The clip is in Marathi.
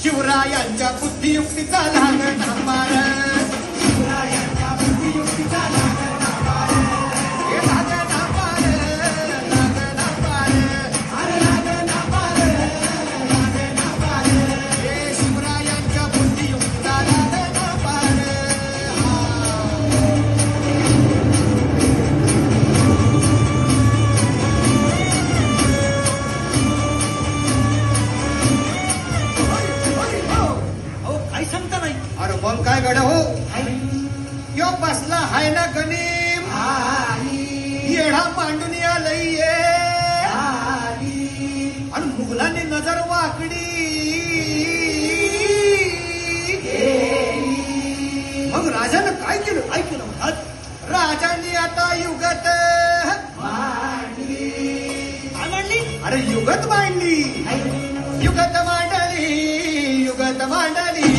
शिवरायांच्या बुद्धियुक्तीचा लागणा पार, शिवरायांच्या बुद्धियुक्तीचा लागणा पार, हे लागणा पार, लागणा पार, अरे लागणा पार, लागणा पार, हे शिवरायांच्या बुद्धियुक्तीचा लागणा पार. काही सांगता नाही. अरे मग काय गड हो, यो बसला हाय ना गणिम, येढा मांडून आलंय ये, आणि मुघलांनी नजर वाकडी, मग राजानं काय केलं? काय केलं महाराज? राजांनी आता युगत काय मांडली? अरे युगत मांडली, युगत मांडली, युगत मांडली.